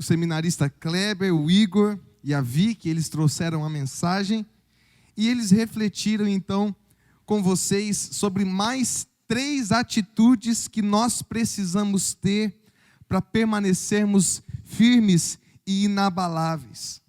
o seminarista Kleber, o Igor e a Vicky, eles trouxeram a mensagem e eles refletiram então com vocês sobre mais 3 atitudes que nós precisamos ter para permanecermos firmes e inabaláveis.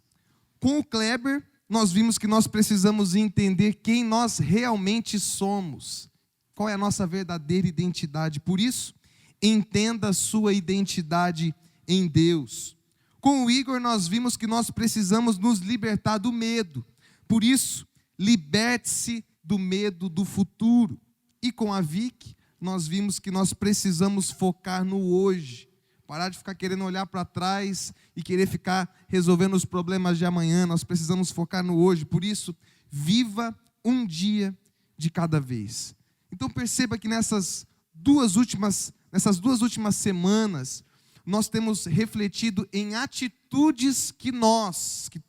Com o Kleber, nós vimos que nós precisamos entender quem nós realmente somos, qual é a nossa verdadeira identidade. Por isso, entenda a sua identidade em Deus. Com o Igor, nós vimos que nós precisamos nos libertar do medo. Por isso, liberte-se do medo do futuro. E com a Vicky, nós vimos que nós precisamos focar no hoje. Parar de ficar querendo olhar para trás e querer ficar resolvendo os problemas de amanhã. Nós precisamos focar no hoje. Por isso, viva um dia de cada vez. Então perceba que nessas duas últimas semanas, nós temos refletido em atitudes que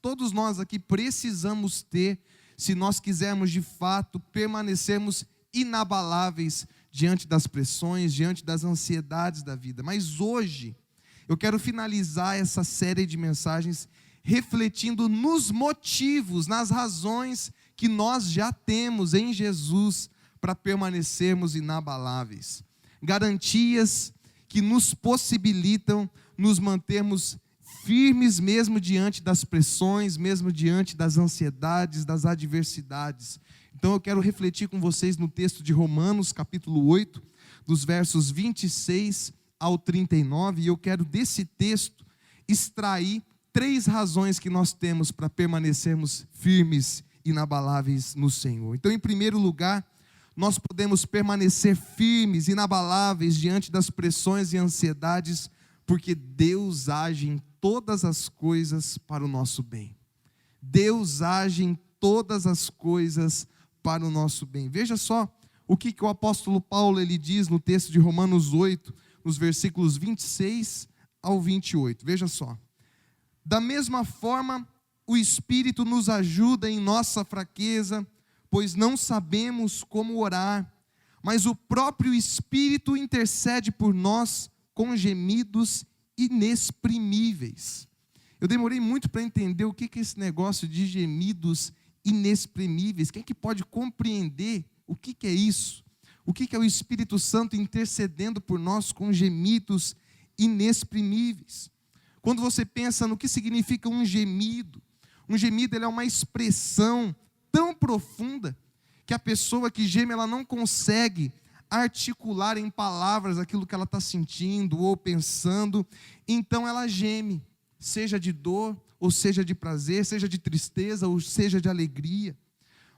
todos nós aqui precisamos ter, se nós quisermos de fato permanecermos inabaláveis diante das pressões, diante das ansiedades da vida. Mas hoje, eu quero finalizar essa série de mensagens refletindo nos motivos, nas razões que nós já temos em Jesus para permanecermos inabaláveis. Garantias que nos possibilitam nos mantermos firmes mesmo diante das pressões, mesmo diante das ansiedades, das adversidades. Então eu quero refletir com vocês no texto de Romanos, capítulo 8, dos versos 26 ao 39, e eu quero desse texto extrair 3 razões que nós temos para permanecermos firmes, inabaláveis no Senhor. Então, em primeiro lugar, nós podemos permanecer firmes, inabaláveis diante das pressões e ansiedades, porque Deus age em todas as coisas para o nosso bem. Deus age em todas as coisas para o nosso bem. Veja só o que o apóstolo Paulo ele diz no texto de Romanos 8, nos versículos 26 ao 28. Veja só. Da mesma forma, o Espírito nos ajuda em nossa fraqueza, pois não sabemos como orar, mas o próprio Espírito intercede por nós com gemidos inexprimíveis. Eu demorei muito para entender o que é esse negócio de gemidos inexprimíveis. Quem é que pode compreender o que é isso? O que é o Espírito Santo intercedendo por nós com gemidos inexprimíveis? Quando você pensa no que significa um gemido ele é uma expressão tão profunda que a pessoa que geme ela não consegue articular em palavras aquilo que ela está sentindo ou pensando, então ela geme, seja de dor, ou seja de prazer, seja de tristeza, ou seja de alegria.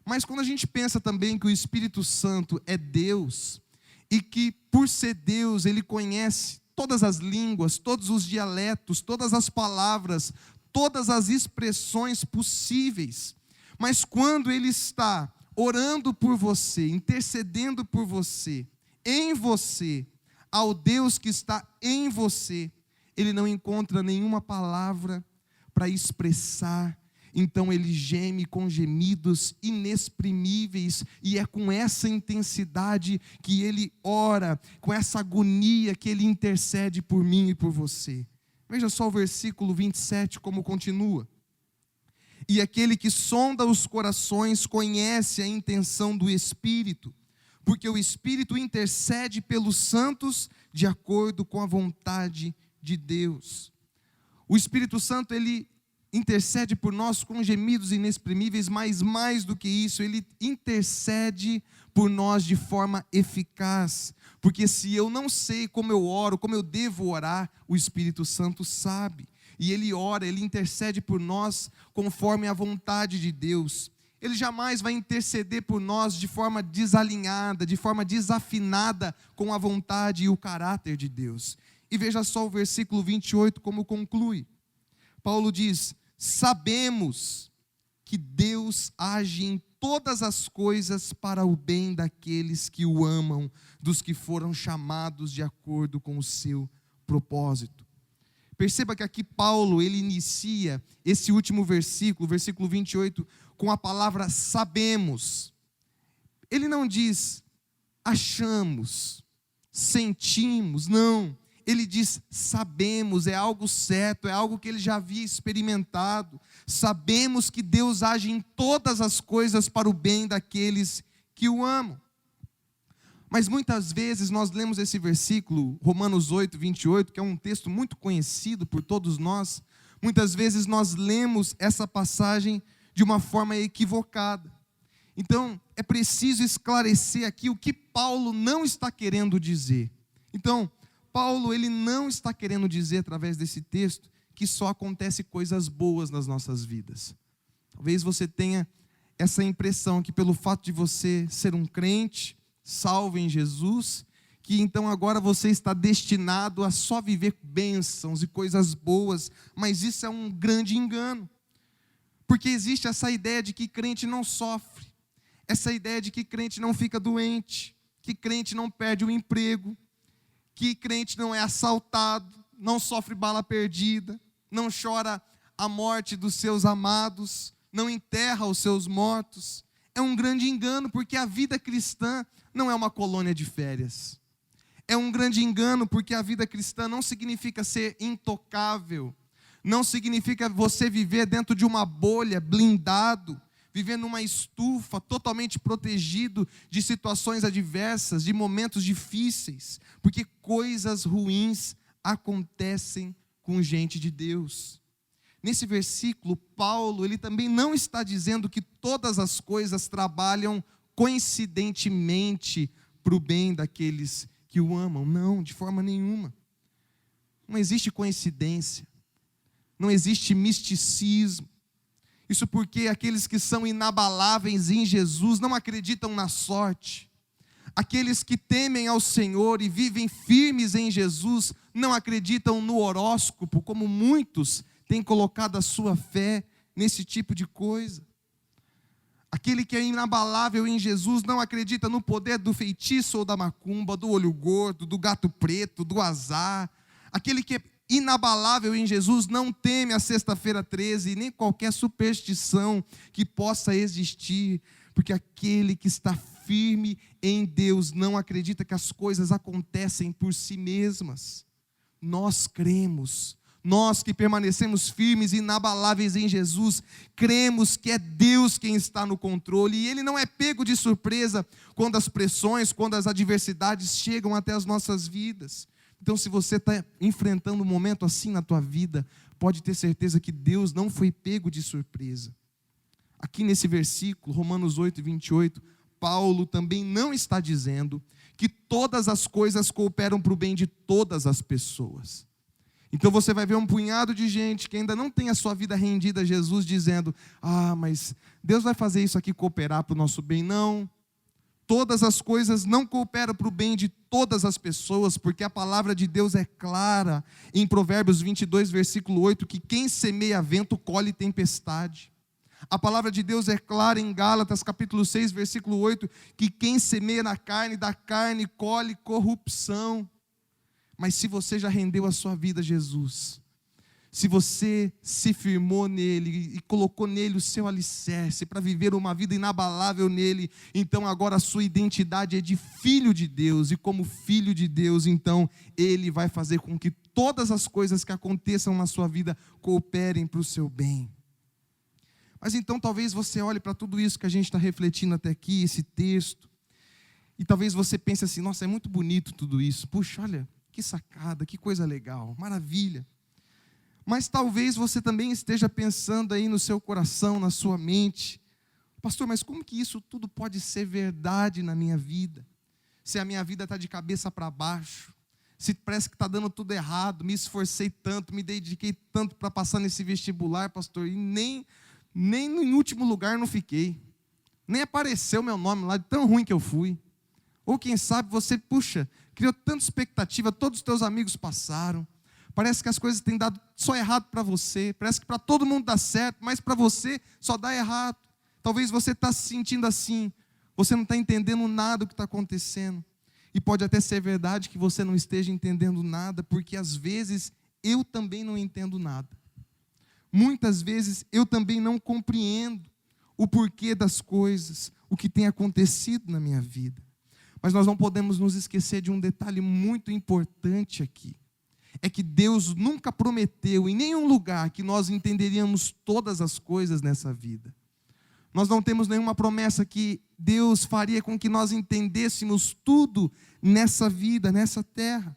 Mas quando a gente pensa também que o Espírito Santo é Deus, e que por ser Deus, Ele conhece todas as línguas, todos os dialetos, todas as palavras, todas as expressões possíveis, mas quando Ele está orando por você, intercedendo por você, em você, ao Deus que está em você, Ele não encontra nenhuma palavra para expressar, então Ele geme com gemidos inexprimíveis, e é com essa intensidade que Ele ora, com essa agonia que Ele intercede por mim e por você. Veja só o versículo 27 como continua. E aquele que sonda os corações conhece a intenção do Espírito, porque o Espírito intercede pelos santos de acordo com a vontade de Deus. O Espírito Santo, Ele intercede por nós com gemidos inexprimíveis, mas mais do que isso, Ele intercede por nós de forma eficaz, porque se eu não sei como eu oro, como eu devo orar, o Espírito Santo sabe, e Ele ora, Ele intercede por nós conforme a vontade de Deus. Ele jamais vai interceder por nós de forma desalinhada, de forma desafinada com a vontade e o caráter de Deus. E veja só o versículo 28 como conclui. Paulo diz: sabemos que Deus age em todas as coisas para o bem daqueles que o amam, dos que foram chamados de acordo com o seu propósito. Perceba que aqui Paulo, ele inicia esse último versículo, versículo 28, com a palavra sabemos. Ele não diz achamos, sentimos, não. ele diz: sabemos, é algo certo, é algo que ele já havia experimentado. Sabemos que Deus age em todas as coisas para o bem daqueles que o amam. Mas muitas vezes nós lemos esse versículo, Romanos 8, 28, que é um texto muito conhecido por todos nós. Muitas vezes nós lemos essa passagem de uma forma equivocada. Então, é preciso esclarecer aqui o que Paulo não está querendo dizer. Então, Paulo, ele não está querendo dizer, através desse texto, que só acontece coisas boas nas nossas vidas. Talvez você tenha essa impressão que pelo fato de você ser um crente, salvo em Jesus, que então agora você está destinado a só viver bênçãos e coisas boas, mas isso é um grande engano. Porque existe essa ideia de que crente não sofre, essa ideia de que crente não fica doente, que crente não perde o emprego, que crente não é assaltado, não sofre bala perdida, não chora a morte dos seus amados, não enterra os seus mortos. É um grande engano, porque a vida cristã não é uma colônia de férias. É um grande engano, porque a vida cristã não significa ser intocável, não significa você viver dentro de uma bolha, blindado, viver numa estufa, totalmente protegido de situações adversas, de momentos difíceis, porque coisas ruins acontecem com gente de Deus. Nesse versículo, Paulo, ele também não está dizendo que todas as coisas trabalham coincidentemente para o bem daqueles que o amam. Não, de forma nenhuma. Não existe coincidência. Não existe misticismo. Isso porque aqueles que são inabaláveis em Jesus não acreditam na sorte. Aqueles que temem ao Senhor e vivem firmes em Jesus não acreditam no horóscopo, como muitos têm colocado a sua fé nesse tipo de coisa. Aquele que é inabalável em Jesus não acredita no poder do feitiço ou da macumba, do olho gordo, do gato preto, do azar. Aquele que é inabalável em Jesus não teme a sexta-feira 13, nem qualquer superstição que possa existir, porque aquele que está firme em Deus não acredita que as coisas acontecem por si mesmas. Nós cremos. Nós que permanecemos firmes e inabaláveis em Jesus, cremos que é Deus quem está no controle, e Ele não é pego de surpresa quando as pressões, quando as adversidades chegam até as nossas vidas. Então, se você está enfrentando um momento assim na tua vida, pode ter certeza que Deus não foi pego de surpresa. Aqui nesse versículo, Romanos 8, 28, Paulo também não está dizendo que todas as coisas cooperam para o bem de todas as pessoas. Então você vai ver um punhado de gente que ainda não tem a sua vida rendida a Jesus dizendo: mas Deus vai fazer isso aqui cooperar para o nosso bem. Não, todas as coisas não cooperam para o bem de todas as pessoas, porque a palavra de Deus é clara em Provérbios 22, versículo 8, que quem semeia vento colhe tempestade. A palavra de Deus é clara em Gálatas capítulo 6, versículo 8, que quem semeia na carne, da carne colhe corrupção. Mas se você já rendeu a sua vida a Jesus, se você se firmou nele e colocou nele o seu alicerce para viver uma vida inabalável nele, então agora a sua identidade é de filho de Deus, e como filho de Deus, então ele vai fazer com que todas as coisas que aconteçam na sua vida cooperem para o seu bem. Mas então talvez você olhe para tudo isso que a gente está refletindo até aqui, esse texto, e talvez você pense assim: nossa, é muito bonito tudo isso, puxa, olha, que sacada, que coisa legal, maravilha. Mas talvez você também esteja pensando aí no seu coração, na sua mente: pastor, mas como que isso tudo pode ser verdade na minha vida? Se a minha vida está de cabeça para baixo, se parece que está dando tudo errado, me esforcei tanto, me dediquei tanto para passar nesse vestibular, pastor, e nem em último lugar não fiquei, nem apareceu meu nome lá, de tão ruim que eu fui. Ou quem sabe você, criou tanta expectativa, todos os teus amigos passaram, parece que as coisas têm dado só errado para você, parece que para todo mundo dá certo, mas para você só dá errado. Talvez você está se sentindo assim, você não está entendendo nada do que está acontecendo, e pode até ser verdade que você não esteja entendendo nada, porque às vezes eu também não entendo nada. Muitas vezes eu também não compreendo o porquê das coisas, o que tem acontecido na minha vida. Mas nós não podemos nos esquecer de um detalhe muito importante aqui. é que Deus nunca prometeu em nenhum lugar que nós entenderíamos todas as coisas nessa vida. Nós não temos nenhuma promessa que Deus faria com que nós entendêssemos tudo nessa vida, nessa terra.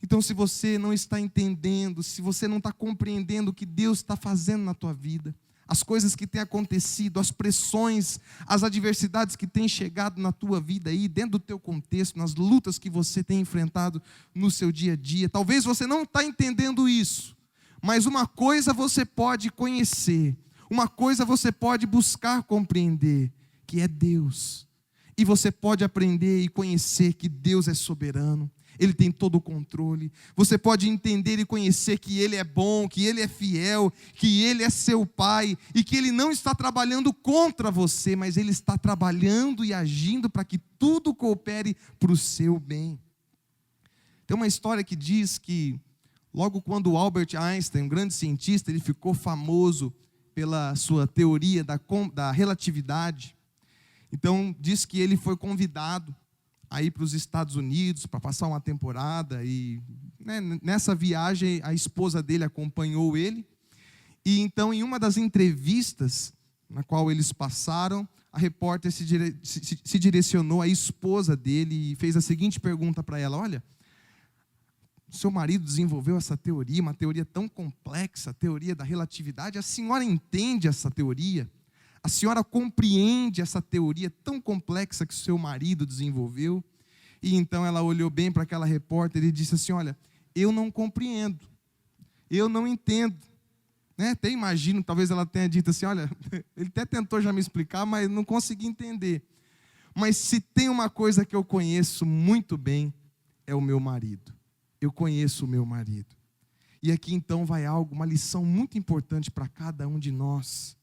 Então, se você não está entendendo, se você não está compreendendo o que Deus está fazendo na tua vida, as coisas que têm acontecido, as pressões, as adversidades que têm chegado na tua vida aí, dentro do teu contexto, nas lutas que você tem enfrentado no seu dia a dia, talvez você não está entendendo isso, mas uma coisa você pode conhecer, uma coisa você pode buscar compreender, que é Deus. E você pode aprender e conhecer que Deus é soberano, Ele tem todo o controle. Você pode entender e conhecer que Ele é bom, que Ele é fiel, que Ele é seu Pai, e que Ele não está trabalhando contra você, mas Ele está trabalhando e agindo para que tudo coopere para o seu bem. Tem uma história que diz que, logo quando Albert Einstein, um grande cientista, ele ficou famoso pela sua teoria da relatividade. Então, diz que ele foi convidado a ir para os Estados Unidos para passar uma temporada. E nessa viagem, a esposa dele acompanhou ele. E então, em uma das entrevistas na qual eles passaram, a repórter se direcionou à esposa dele e fez a seguinte pergunta para ela: olha, seu marido desenvolveu essa teoria, uma teoria tão complexa, a teoria da relatividade. A senhora entende essa teoria? A senhora compreende essa teoria tão complexa que o seu marido desenvolveu? E então ela olhou bem para aquela repórter e disse assim: olha, eu não compreendo, eu não entendo. Até imagino, talvez ela tenha dito assim: olha, ele até tentou já me explicar, mas não consegui entender. Mas se tem uma coisa que eu conheço muito bem, é o meu marido. Eu conheço o meu marido. E aqui então vai algo, uma lição muito importante para cada um de nós.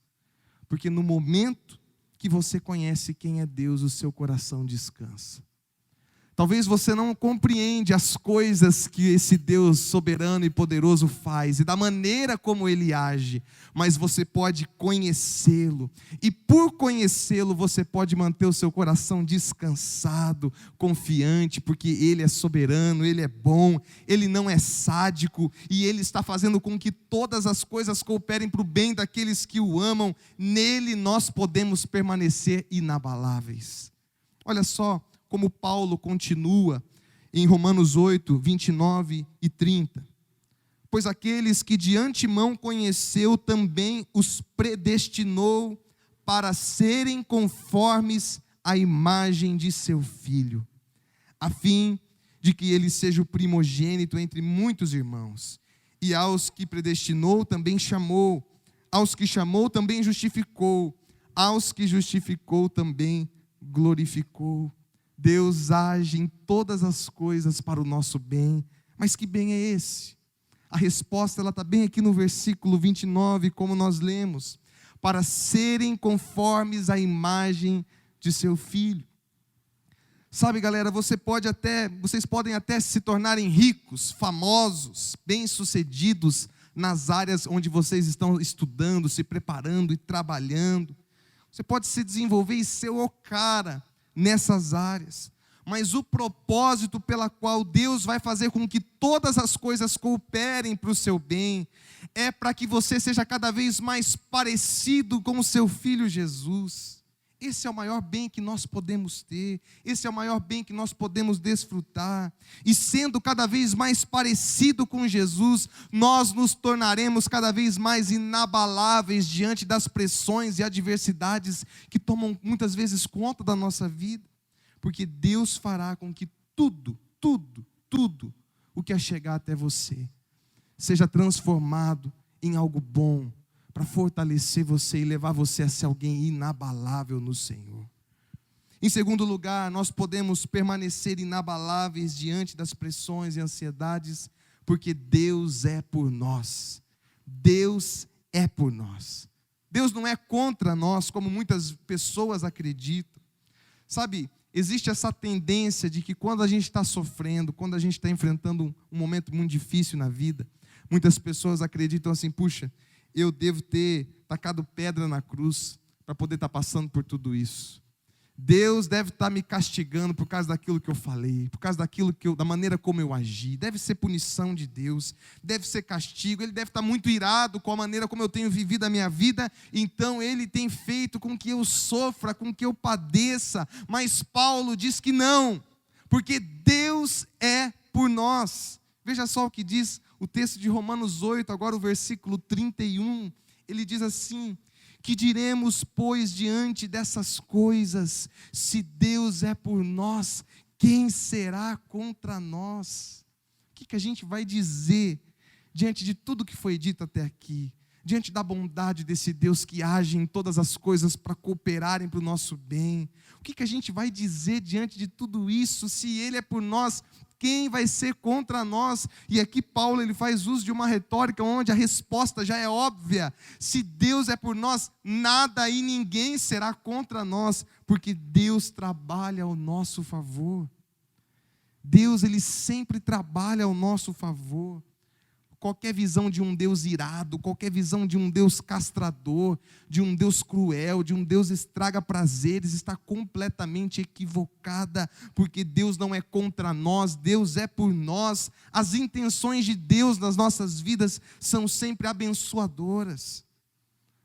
Porque no momento que você conhece quem é Deus, o seu coração descansa. Talvez você não compreende as coisas que esse Deus soberano e poderoso faz e da maneira como Ele age, mas você pode conhecê-lo, e por conhecê-lo você pode manter o seu coração descansado, confiante, porque Ele é soberano, Ele é bom, Ele não é sádico, e Ele está fazendo com que todas as coisas cooperem para o bem daqueles que o amam. Nele nós podemos permanecer inabaláveis. Olha só como Paulo continua em Romanos 8, 29 e 30. Pois aqueles que de antemão conheceu também os predestinou para serem conformes à imagem de seu Filho, a fim de que ele seja o primogênito entre muitos irmãos. E aos que predestinou também chamou, aos que chamou também justificou, aos que justificou também glorificou. Deus age em todas as coisas para o nosso bem. Mas que bem é esse? A resposta está bem aqui no versículo 29, como nós lemos: para serem conformes à imagem de seu Filho. Sabe, galera, vocês podem até se tornarem ricos, famosos, bem-sucedidos nas áreas onde vocês estão estudando, se preparando e trabalhando. Você pode se desenvolver e ser o cara nessas áreas, mas o propósito pela qual Deus vai fazer com que todas as coisas cooperem para o seu bem, é para que você seja cada vez mais parecido com o seu Filho Jesus. Esse é o maior bem que nós podemos ter, esse é o maior bem que nós podemos desfrutar, e sendo cada vez mais parecido com Jesus, nós nos tornaremos cada vez mais inabaláveis diante das pressões e adversidades que tomam muitas vezes conta da nossa vida, porque Deus fará com que tudo o que chegar até você, seja transformado em algo bom, para fortalecer você e levar você a ser alguém inabalável no Senhor. Em segundo lugar, nós podemos permanecer inabaláveis diante das pressões e ansiedades, porque Deus é por nós. Deus é por nós. Deus não é contra nós, como muitas pessoas acreditam. Sabe, existe essa tendência de que quando a gente está sofrendo, quando a gente está enfrentando um momento muito difícil na vida, muitas pessoas acreditam assim: puxa, eu devo ter tacado pedra na cruz para poder estar passando por tudo isso. Deus deve estar me castigando por causa daquilo que eu falei, por causa da maneira como eu agi. Deve ser punição de Deus, deve ser castigo. Ele deve estar muito irado com a maneira como eu tenho vivido a minha vida. Então Ele tem feito com que eu sofra, com que eu padeça. Mas Paulo diz que não, porque Deus é por nós. Veja só o que diz o texto de Romanos 8, agora o versículo 31. Ele diz assim: que diremos, pois, diante dessas coisas? Se Deus é por nós, quem será contra nós? O que a gente vai dizer diante de tudo que foi dito até aqui? Diante da bondade desse Deus que age em todas as coisas para cooperarem para o nosso bem? O que a gente vai dizer diante de tudo isso? Se Ele é por nós, quem vai ser contra nós? E aqui Paulo ele faz uso de uma retórica onde a resposta já é óbvia. Se Deus é por nós, nada e ninguém será contra nós, porque Deus trabalha ao nosso favor. Deus ele sempre trabalha ao nosso favor. Qualquer visão de um Deus irado, qualquer visão de um Deus castrador, de um Deus cruel, de um Deus estraga prazeres, está completamente equivocada, porque Deus não é contra nós, Deus é por nós. As intenções de Deus nas nossas vidas são sempre abençoadoras.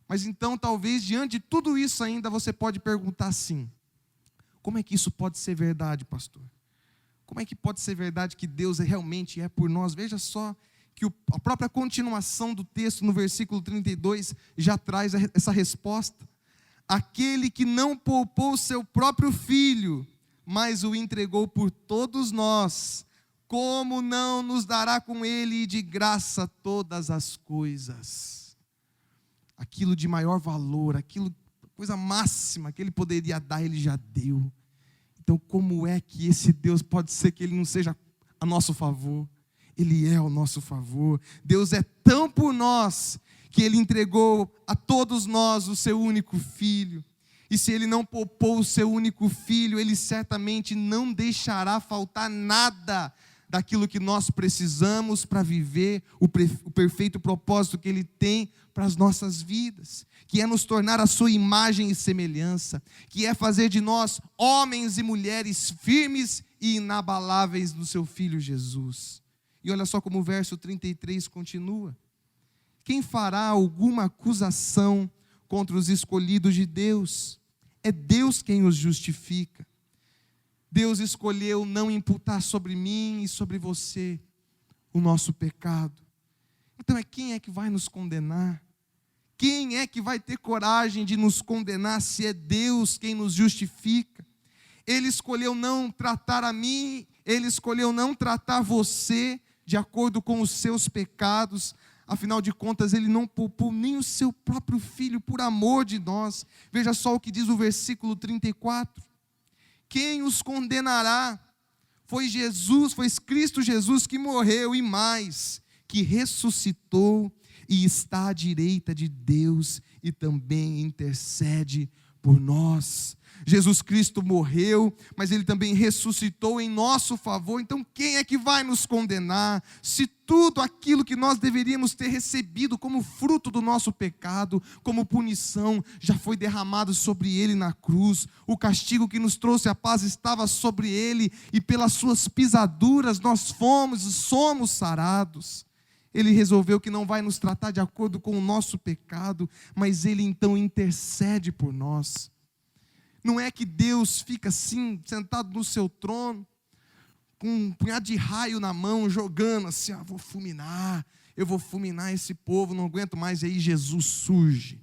Mas então, talvez, diante de tudo isso ainda, você pode perguntar assim: como é que isso pode ser verdade, pastor? Como é que pode ser verdade que Deus realmente é por nós? Veja só, que a própria continuação do texto, no versículo 32, já traz essa resposta. Aquele que não poupou seu próprio filho, mas o entregou por todos nós, como não nos dará com ele de graça todas as coisas? Aquilo de maior valor, aquilo, coisa máxima que ele poderia dar, ele já deu. Então, como é que esse Deus pode ser que ele não seja a nosso favor? Ele é ao nosso favor. Deus é tão por nós que Ele entregou a todos nós o seu único filho. E se Ele não poupou o seu único filho, Ele certamente não deixará faltar nada daquilo que nós precisamos para viver o perfeito propósito que Ele tem para as nossas vidas, que é nos tornar a sua imagem e semelhança, que é fazer de nós homens e mulheres firmes e inabaláveis no seu Filho Jesus. E olha só como o verso 33 continua: quem fará alguma acusação contra os escolhidos de Deus? É Deus quem os justifica. Deus escolheu não imputar sobre mim e sobre você o nosso pecado. Então quem é que vai nos condenar? Quem é que vai ter coragem de nos condenar se é Deus quem nos justifica? Ele escolheu não tratar a mim, Ele escolheu não tratar você de acordo com os seus pecados. Afinal de contas, Ele não poupou nem o seu próprio filho por amor de nós. Veja só o que diz o versículo 34. Quem os condenará? Foi Jesus, foi Cristo Jesus que morreu e mais, que ressuscitou e está à direita de Deus e também intercede por nós. Jesus Cristo morreu, mas Ele também ressuscitou em nosso favor. Então quem é que vai nos condenar? Se tudo aquilo que nós deveríamos ter recebido como fruto do nosso pecado, como punição, já foi derramado sobre Ele na cruz. O castigo que nos trouxe a paz estava sobre Ele, e pelas suas pisaduras nós fomos e somos sarados. Ele resolveu que não vai nos tratar de acordo com o nosso pecado, mas Ele então intercede por nós. Não é que Deus fica assim, sentado no seu trono, com um punhado de raio na mão, jogando assim: eu vou fulminar esse povo, não aguento mais. E aí Jesus surge,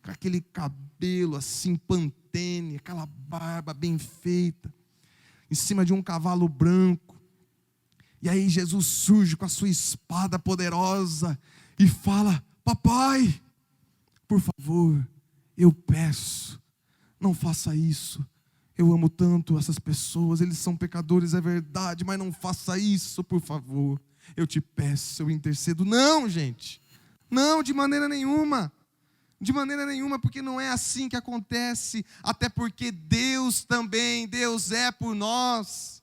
com aquele cabelo assim, pantene, aquela barba bem feita, em cima de um cavalo branco. E aí Jesus surge com a sua espada poderosa e fala: papai, por favor, eu peço, não faça isso. Eu amo tanto essas pessoas, eles são pecadores, é verdade, mas não faça isso, por favor. Eu te peço, eu intercedo. Não, gente, não, de maneira nenhuma. De maneira nenhuma, porque não é assim que acontece. Até porque Deus é por nós.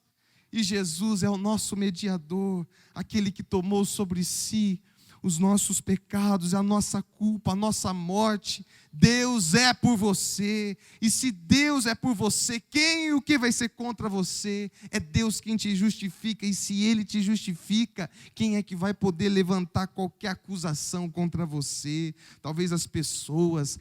E Jesus é o nosso mediador, aquele que tomou sobre si os nossos pecados, a nossa culpa, a nossa morte. Deus é por você, e se Deus é por você, quem e o que vai ser contra você? É Deus quem te justifica, e se Ele te justifica, quem é que vai poder levantar qualquer acusação contra você? Talvez as pessoas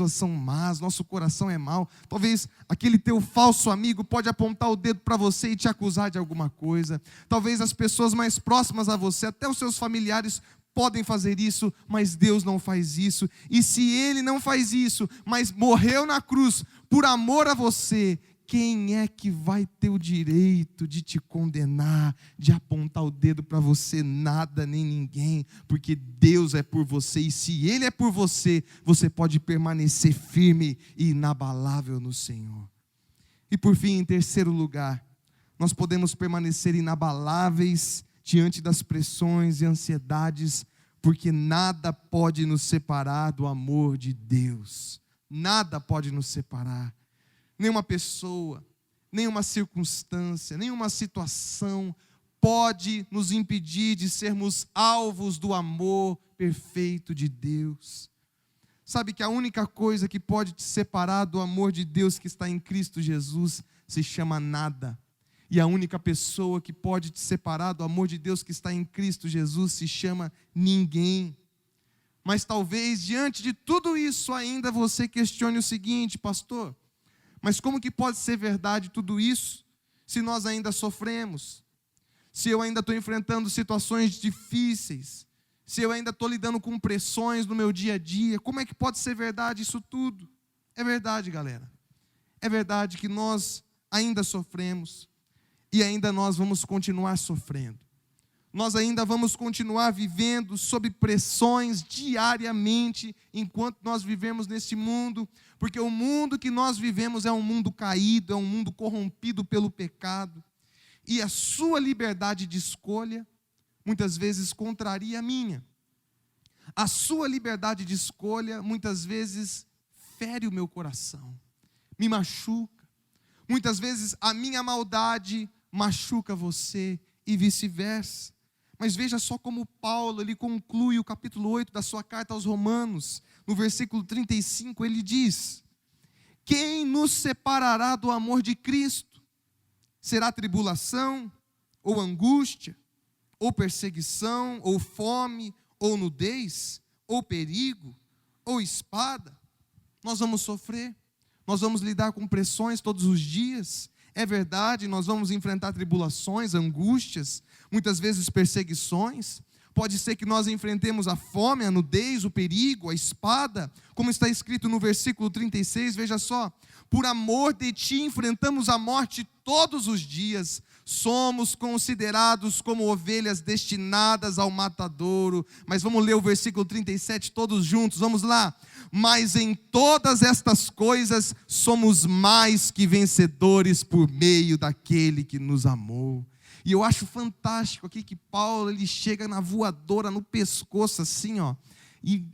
são más, nosso coração é mau, talvez aquele teu falso amigo pode apontar o dedo para você e te acusar de alguma coisa, talvez as pessoas mais próximas a você, até os seus familiares, podem fazer isso, mas Deus não faz isso. E se Ele não faz isso, mas morreu na cruz por amor a você, quem é que vai ter o direito de te condenar, de apontar o dedo para você? Nada nem ninguém, porque Deus é por você, e se Ele é por você, você pode permanecer firme e inabalável no Senhor. E por fim, em terceiro lugar, nós podemos permanecer inabaláveis diante das pressões e ansiedades, porque nada pode nos separar do amor de Deus. Nada pode nos separar. Nenhuma pessoa, nenhuma circunstância, nenhuma situação pode nos impedir de sermos alvos do amor perfeito de Deus. Sabe que a única coisa que pode te separar do amor de Deus que está em Cristo Jesus se chama nada. E a única pessoa que pode te separar do amor de Deus que está em Cristo Jesus se chama ninguém. Mas talvez diante de tudo isso ainda você questione o seguinte: pastor, mas como que pode ser verdade tudo isso se nós ainda sofremos? Se eu ainda estou enfrentando situações difíceis? Se eu ainda estou lidando com pressões no meu dia a dia? Como é que pode ser verdade isso tudo? É verdade, galera. É verdade que nós ainda sofremos. E ainda nós vamos continuar sofrendo. Nós ainda vamos continuar vivendo sob pressões diariamente, enquanto nós vivemos neste mundo, porque o mundo que nós vivemos é um mundo caído, é um mundo corrompido pelo pecado, e a sua liberdade de escolha, muitas vezes contraria a minha. A sua liberdade de escolha, muitas vezes, fere o meu coração, me machuca. Muitas vezes a minha maldade machuca você e vice-versa. Mas veja só como Paulo, ele conclui o capítulo 8 da sua carta aos Romanos, no versículo 35, ele diz: quem nos separará do amor de Cristo? Será tribulação, ou angústia, ou perseguição, ou fome, ou nudez, ou perigo, ou espada? Nós vamos sofrer, nós vamos lidar com pressões todos os dias. É verdade, nós vamos enfrentar tribulações, angústias, muitas vezes perseguições. Pode ser que nós enfrentemos a fome, a nudez, o perigo, a espada, como está escrito no versículo 36, veja só: por amor de ti enfrentamos a morte todos os dias, somos considerados como ovelhas destinadas ao matadouro. Mas vamos ler o versículo 37 todos juntos, vamos lá. Mas em todas estas coisas somos mais que vencedores por meio daquele que nos amou. E eu acho fantástico aqui que Paulo, ele chega na voadora, no pescoço assim, ó, e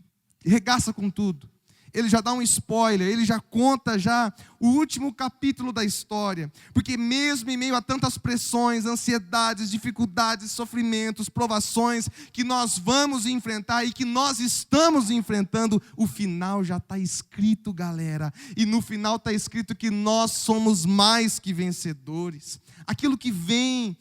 regaça com tudo. Ele já dá um spoiler, ele já conta já o último capítulo da história, porque mesmo em meio a tantas pressões, ansiedades, dificuldades, sofrimentos, provações que nós vamos enfrentar e que nós estamos enfrentando, o final já está escrito, galera, e no final está escrito que nós somos mais que vencedores. Aquilo que vem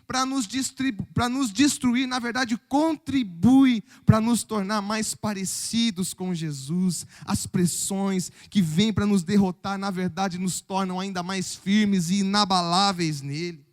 para nos destruir, na verdade, contribui para nos tornar mais parecidos com Jesus. As pressões que vêm para nos derrotar, na verdade, nos tornam ainda mais firmes e inabaláveis nele.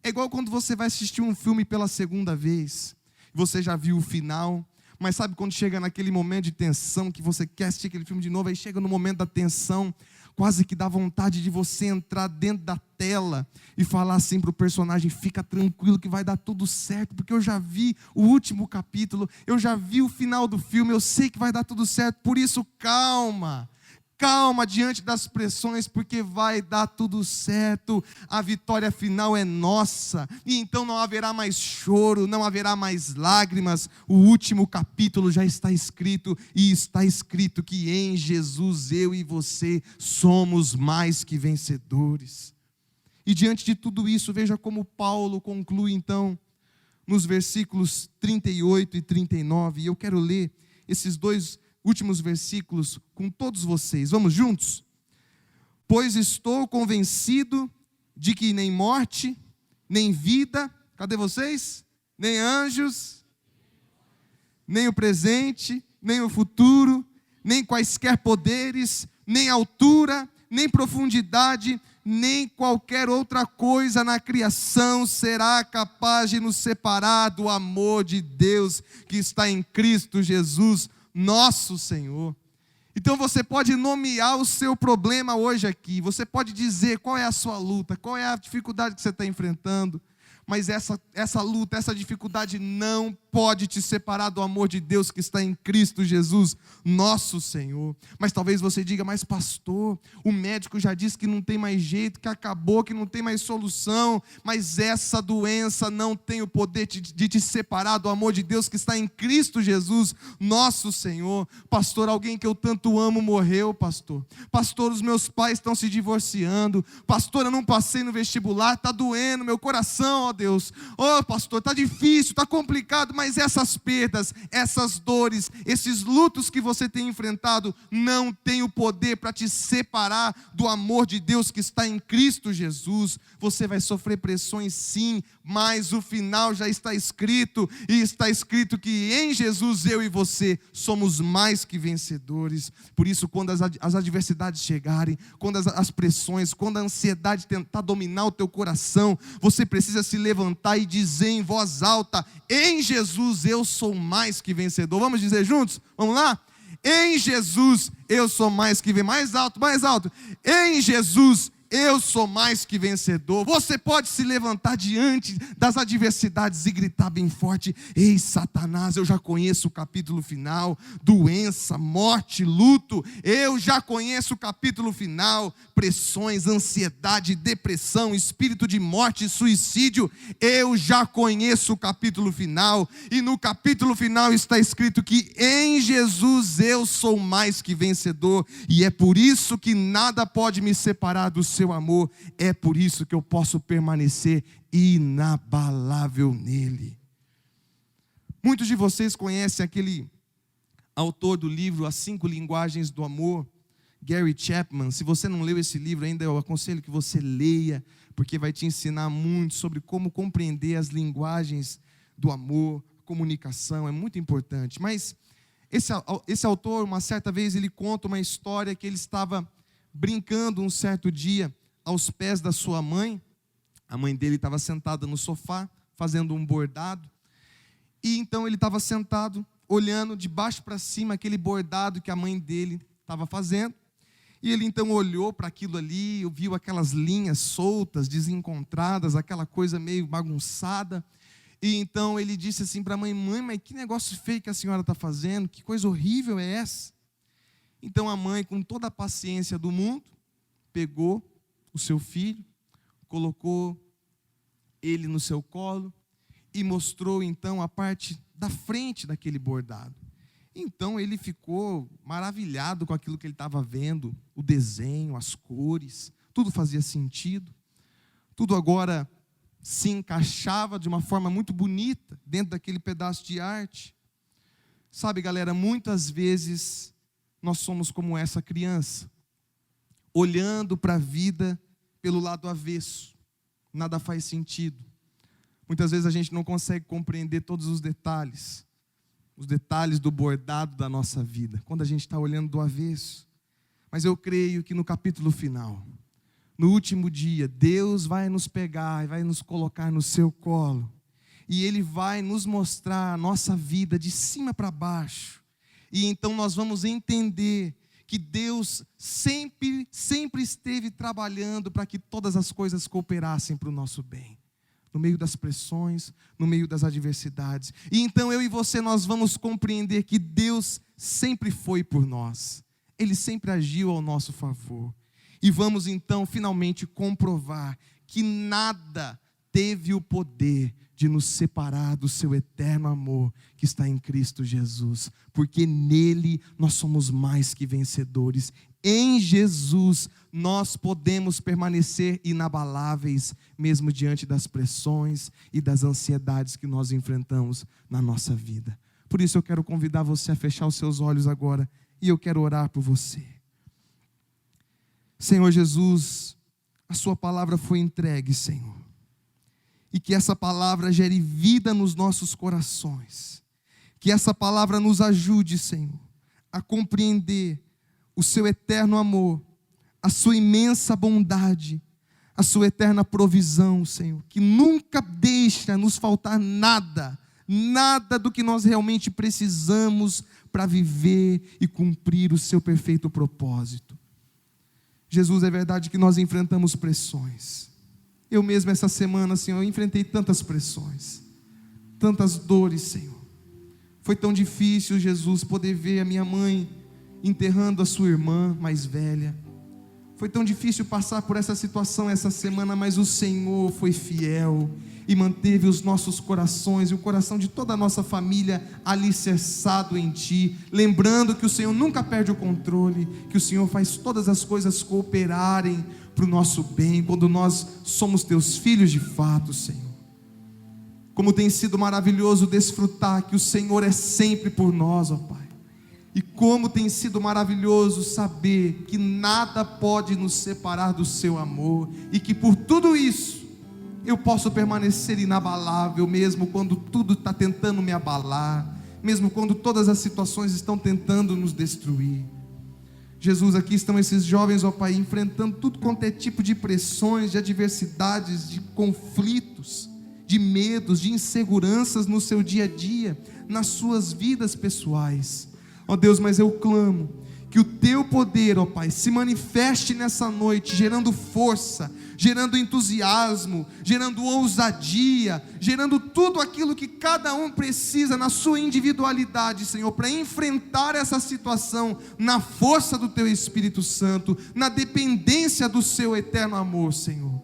É igual quando você vai assistir um filme pela segunda vez. Você já viu o final, mas sabe quando chega naquele momento de tensão, que você quer assistir aquele filme de novo, aí chega no momento da tensão, quase que dá vontade de você entrar dentro da tela e falar assim para o personagem: fica tranquilo que vai dar tudo certo, porque eu já vi o último capítulo, eu já vi o final do filme, eu sei que vai dar tudo certo, por isso calma. Calma diante das pressões, porque vai dar tudo certo, a vitória final é nossa, e então não haverá mais choro, não haverá mais lágrimas, o último capítulo já está escrito, e está escrito que em Jesus eu e você somos mais que vencedores. E diante de tudo isso, veja como Paulo conclui então, nos versículos 38 e 39, e eu quero ler esses dois últimos versículos com todos vocês. Vamos juntos? Pois estou convencido de que nem morte, nem vida, cadê vocês? Nem anjos, nem o presente, nem o futuro, nem quaisquer poderes, nem altura, nem profundidade, nem qualquer outra coisa na criação será capaz de nos separar do amor de Deus que está em Cristo Jesus, nosso Senhor. Então você pode nomear o seu problema hoje aqui, você pode dizer qual é a sua luta, qual é a dificuldade que você está enfrentando, mas essa luta, essa dificuldade não pode te separar do amor de Deus que está em Cristo Jesus, nosso Senhor. Mas talvez você diga, mas pastor, o médico já disse que não tem mais jeito, que acabou, que não tem mais solução, mas essa doença não tem o poder de te separar do amor de Deus que está em Cristo Jesus, nosso Senhor. Pastor, alguém que eu tanto amo morreu, pastor. Pastor, os meus pais estão se divorciando. Pastor, eu não passei no vestibular, está doendo meu coração, ó Deus. Ó pastor, está difícil, está complicado, mas essas perdas, essas dores, esses lutos que você tem enfrentado, não tem o poder para te separar do amor de Deus que está em Cristo Jesus. Você vai sofrer pressões sim, mas o final já está escrito, e está escrito que em Jesus eu e você somos mais que vencedores. Por isso, quando as adversidades chegarem, quando as pressões, quando a ansiedade tentar dominar o teu coração, você precisa se levantar e dizer em voz alta, em Jesus eu sou mais que vencedor. Vamos dizer juntos? Vamos lá? Em Jesus eu sou mais que vencedor. Mais alto, mais alto. Em Jesus eu sou mais que vencedor. Você pode se levantar diante das adversidades e gritar bem forte: ei Satanás, eu já conheço o capítulo final. Doença, morte, luto, eu já conheço o capítulo final. Pressões, ansiedade, depressão, espírito de morte e suicídio, eu já conheço o capítulo final. E no capítulo final está escrito que em Jesus eu sou mais que vencedor. E é por isso que nada pode me separar do seu amor, é por isso que eu posso permanecer inabalável nele. Muitos de vocês conhecem aquele autor do livro As 5 Linguagens do Amor, Gary Chapman. Se você não leu esse livro ainda, eu aconselho que você leia, porque vai te ensinar muito sobre como compreender as linguagens do amor, comunicação, é muito importante. Mas esse autor, uma certa vez, ele conta uma história que ele estava brincando um certo dia aos pés da sua mãe. A mãe dele estava sentada no sofá, fazendo um bordado. E então ele estava sentado, olhando de baixo para cima aquele bordado que a mãe dele estava fazendo. E ele então olhou para aquilo ali, viu aquelas linhas soltas, desencontradas, aquela coisa meio bagunçada. E então ele disse assim para a mãe: mãe, mas que negócio feio que a senhora está fazendo, que coisa horrível é essa? Então a mãe, com toda a paciência do mundo, pegou o seu filho, colocou ele no seu colo e mostrou então a parte da frente daquele bordado. Então ele ficou maravilhado com aquilo que ele estava vendo, o desenho, as cores, tudo fazia sentido, tudo agora se encaixava de uma forma muito bonita dentro daquele pedaço de arte. Sabe, galera, muitas vezes nós somos como essa criança, olhando para a vida pelo lado avesso, nada faz sentido. Muitas vezes a gente não consegue compreender todos os detalhes do bordado da nossa vida, quando a gente está olhando do avesso. Mas eu creio que no capítulo final, no último dia, Deus vai nos pegar e vai nos colocar no seu colo, e Ele vai nos mostrar a nossa vida de cima para baixo. E então nós vamos entender que Deus sempre esteve trabalhando para que todas as coisas cooperassem para o nosso bem. No meio das pressões, no meio das adversidades. E então eu e você, nós vamos compreender que Deus sempre foi por nós. Ele sempre agiu ao nosso favor. E vamos então finalmente comprovar que nada teve o poder de nos separar do seu eterno amor que está em Cristo Jesus, porque nele nós somos mais que vencedores. Em Jesus nós podemos permanecer inabaláveis, mesmo diante das pressões e das ansiedades que nós enfrentamos na nossa vida. Por isso eu quero convidar você a fechar os seus olhos agora, e eu quero orar por você. Senhor Jesus, a sua palavra foi entregue, Senhor, e que essa palavra gere vida nos nossos corações, que essa palavra nos ajude, Senhor, a compreender o seu eterno amor, a sua imensa bondade, a sua eterna provisão, Senhor, que nunca deixa nos faltar nada, nada do que nós realmente precisamos para viver e cumprir o seu perfeito propósito. Jesus, é verdade que nós enfrentamos pressões. Eu mesmo essa semana, Senhor, eu enfrentei tantas pressões, tantas dores, Senhor. Foi tão difícil, Jesus, poder ver a minha mãe enterrando a sua irmã mais velha. Foi tão difícil passar por essa situação essa semana, mas o Senhor foi fiel e manteve os nossos corações e o coração de toda a nossa família alicerçado em Ti, lembrando que o Senhor nunca perde o controle, que o Senhor faz todas as coisas cooperarem para o nosso bem, quando nós somos Teus filhos de fato, Senhor. Como tem sido maravilhoso desfrutar que o Senhor é sempre por nós, ó Pai. E como tem sido maravilhoso saber que nada pode nos separar do Seu amor, e que por tudo isso eu posso permanecer inabalável, mesmo quando tudo está tentando me abalar, mesmo quando todas as situações estão tentando nos destruir. Jesus, aqui estão esses jovens, ó Pai, enfrentando tudo quanto é tipo de pressões, de adversidades, de conflitos, de medos, de inseguranças no seu dia a dia, nas suas vidas pessoais. Ó Deus, mas eu clamo que o Teu poder, ó Pai, se manifeste nessa noite, gerando força, gerando entusiasmo, gerando ousadia, gerando tudo aquilo que cada um precisa na sua individualidade, Senhor, para enfrentar essa situação na força do Teu Espírito Santo, na dependência do Seu eterno amor, Senhor.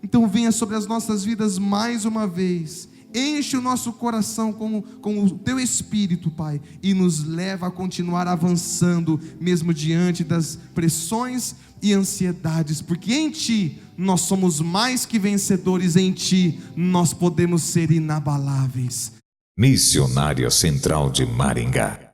Então venha sobre as nossas vidas mais uma vez, enche o nosso coração com o Teu Espírito, Pai, e nos leva a continuar avançando, mesmo diante das pressões e ansiedades, porque em Ti nós somos mais que vencedores, em Ti nós podemos ser inabaláveis. Missionária Central de Maringá.